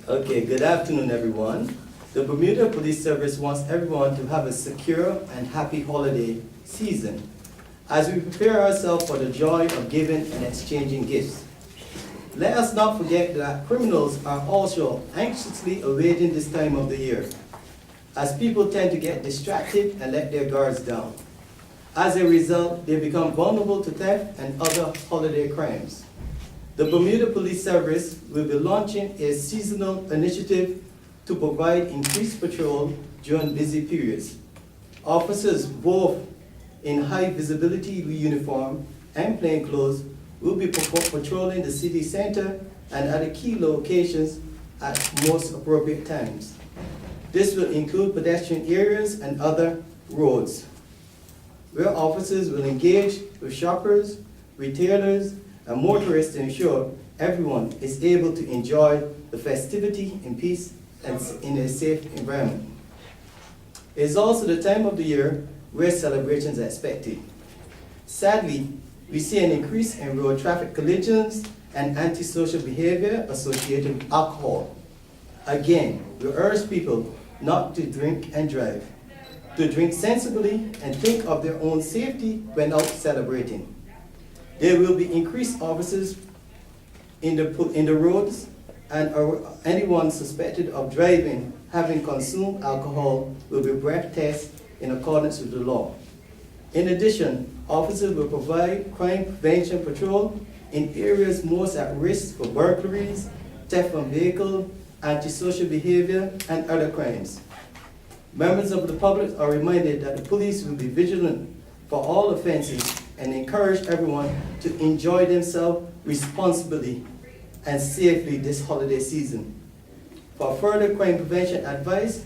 Okay, good afternoon, everyone. The Bermuda Police Service wants everyone to have a secure and happy holiday season as we prepare ourselves for the joy of giving and exchanging gifts. Let us not forget that criminals are also anxiously awaiting this time of the year, as people tend to get distracted and let their guards down. As a result, they become vulnerable to theft and other holiday crimes. The Bermuda Police Service will be launching a seasonal initiative to provide increased patrol during busy periods. Officers, both in high visibility uniform and plainclothes, will be patrolling the city center and other key locations at most appropriate times. This will include pedestrian areas and other roads, where officers will engage with shoppers, retailers, and motorists to ensure everyone is able to enjoy the festivity in peace and in a safe environment. It is also the time of the year where celebrations are expected. Sadly, we see an increase in road traffic collisions and antisocial behavior associated with alcohol. Again, we urge people not to drink and drive, to drink sensibly and think of their own safety when out celebrating. There will be increased officers in the roads, and anyone suspected of driving having consumed alcohol will be breath tested in accordance with the law. In addition, officers will provide crime prevention patrol in areas most at risk for burglaries, theft from vehicle, antisocial behavior, and other crimes. Members of the public are reminded that the police will be vigilant for all offenses and encourage everyone to enjoy themselves responsibly and safely this holiday season. For further crime prevention advice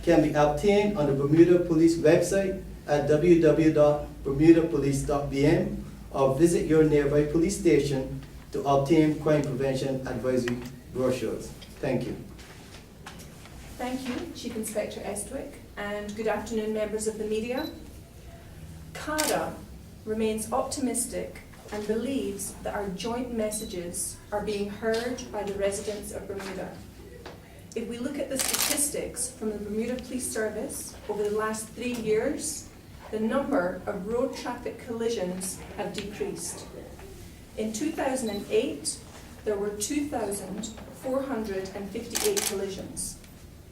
can be obtained on the Bermuda Police website at www.bermudapolice.bm or visit your nearby police station to obtain crime prevention advisory brochures. Thank you. Thank you, Chief Inspector Estwick, and good afternoon, members of the media. CADA remains optimistic and believes that our joint messages are being heard by the residents of Bermuda. If we look at the statistics from the Bermuda Police Service over the last 3 years, the number of road traffic collisions have decreased. In 2008, there were 2,458 collisions.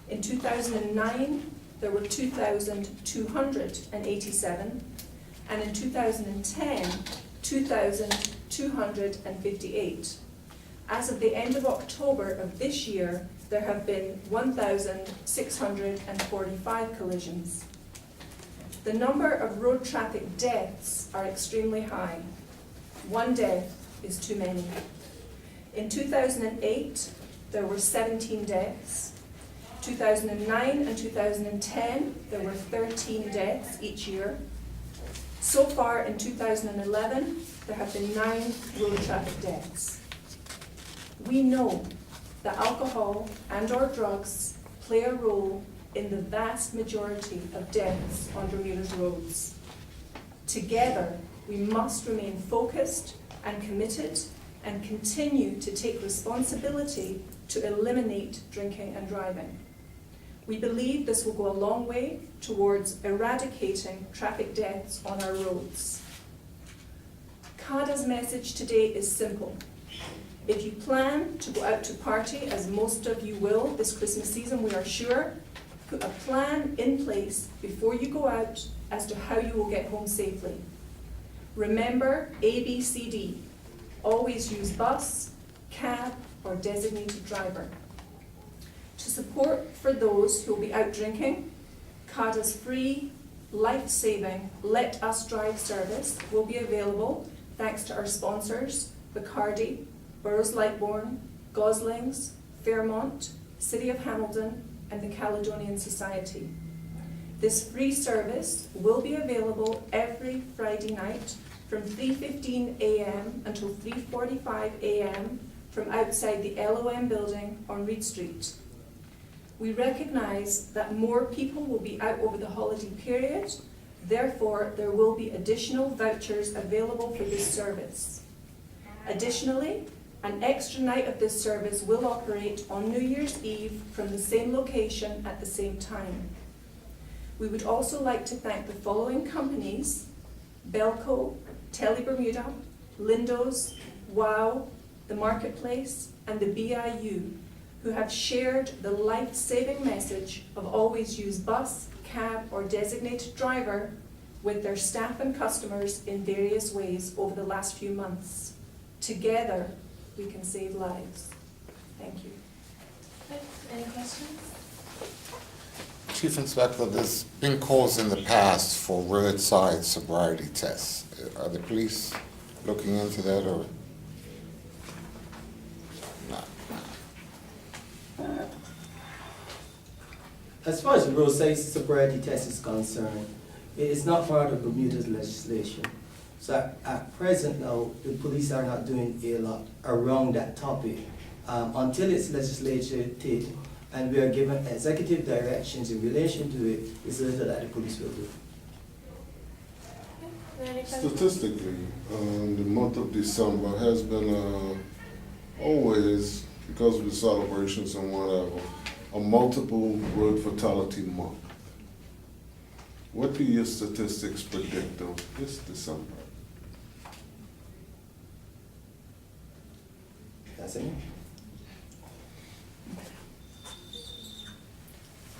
In 2009, there were 2,287, and in 2010, 2,258. As of the end of October of this year, there have been 1,645 collisions. The number of road traffic deaths are extremely high. 1 death is too many. In 2008, there were 17 deaths. 2009 and 2010, there were 13 deaths each year. So far in 2011, there have been 9 road traffic deaths. We know that alcohol and/or drugs play a role in the vast majority of deaths on Bermuda's roads. Together, we must remain focused and committed and continue to take responsibility to eliminate drinking and driving. We believe this will go a long way towards eradicating traffic deaths on our roads. CADA's message today is simple. If you plan to go out to party, as most of you will this Christmas season, we are sure, put a plan in place before you go out as to how you will get home safely. Remember ABCD. Always use bus, cab, or designated driver. To support for those who will be out drinking, CADA's free, life-saving Let Us Drive service will be available thanks to our sponsors, Bacardi, Burroughs Lightbourne, Goslings, Fairmont, City of Hamilton, and the Caledonian Society. This free service will be available every Friday night from 3:15 a.m. until 3:45 a.m. from outside the LOM building on Reed Street. We recognise that more people will be out over the holiday period, therefore there will be additional vouchers available for this service. Additionally, An extra night of this service will operate on New Year's Eve from the same location at the same time. We would also like to thank the following companies: Belco, Tele Bermuda, Lindos, WOW, the Marketplace, and the BIU, who have shared the life-saving message of always use bus, cab, or designated driver with their staff and customers in various ways over the last few months. Together, we can save lives. Thank you. Okay, any questions? Chief Inspector, there's been calls in the past for roadside sobriety tests. Are the police looking into that, or? No. As far as the roadside sobriety test is concerned, it is not part of Bermuda's legislation. So at present now, the police are not doing a lot around that topic until it's legislated and we are given executive directions in relation to it. It's little that the police will do. Okay, any questions? Statistically, the month of December has been always, because of the celebrations and whatever, a multiple road fatality month. What do your statistics predict of this December? That's it.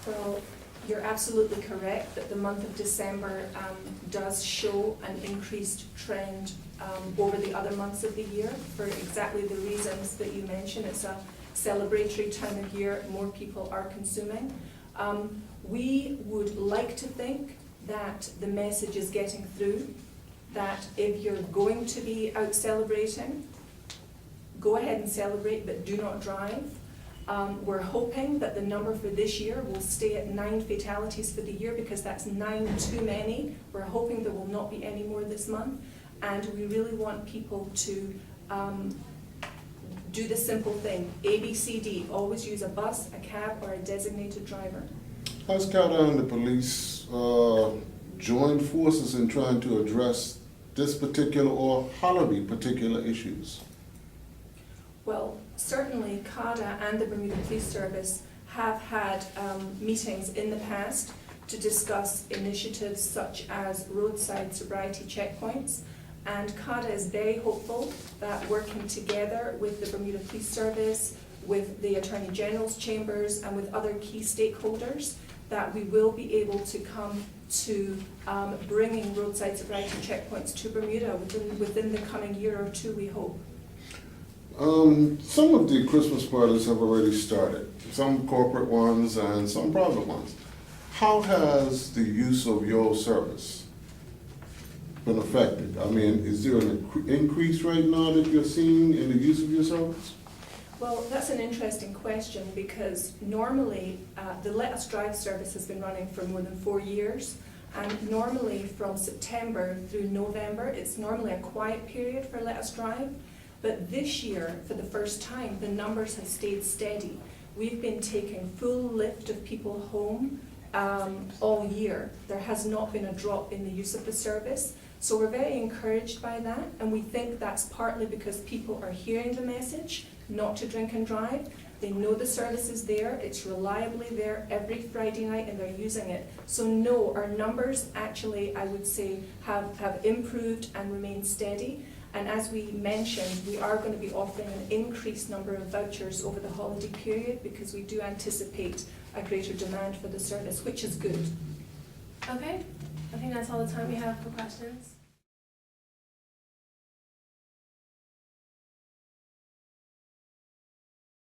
Well, you're absolutely correct that the month of December does show an increased trend over the other months of the year for exactly the reasons that you mentioned. It's a celebratory time of year, more people are consuming. We would like to think that the message is getting through, that if you're going to be out celebrating, go ahead and celebrate, but do not drive. We're hoping that the number for this year will stay at 9 fatalities for the year, because that's 9 too many. We're hoping there will not be any more this month, and we really want people to do the simple thing, ABCD, always use a bus, a cab, or a designated driver. Has CADA and the police joined forces in trying to address this particular or holiday particular issues? Well, certainly CADA and the Bermuda Police Service have had meetings in the past to discuss initiatives such as roadside sobriety checkpoints, and CADA is very hopeful that working together with the Bermuda Police Service, with the Attorney General's chambers, and with other key stakeholders, that we will be able to come to bringing roadside sobriety checkpoints to Bermuda within the coming year or two, we hope. Some of the Christmas parties have already started, some corporate ones and some private ones. How has the use of your service been affected? I mean, is there an increase right now that you're seeing in the use of your service? Well, that's an interesting question, because normally the Let Us Drive service has been running for more than 4 years, and normally from September through November, it's normally a quiet period for Let Us Drive. But this year, for the first time, the numbers have stayed steady. We've been taking full lift of people home all year. There has not been a drop in the use of the service. So we're very encouraged by that, and we think that's partly because people are hearing the message not to drink and drive. They know the service is there, it's reliably there every Friday night, and they're using it. So no, our numbers actually, I would say, have improved and remained steady. And as we mentioned, we are going to be offering an increased number of vouchers over the holiday period, because we do anticipate a greater demand for the service, which is good. Okay, I think that's all the time we have for questions.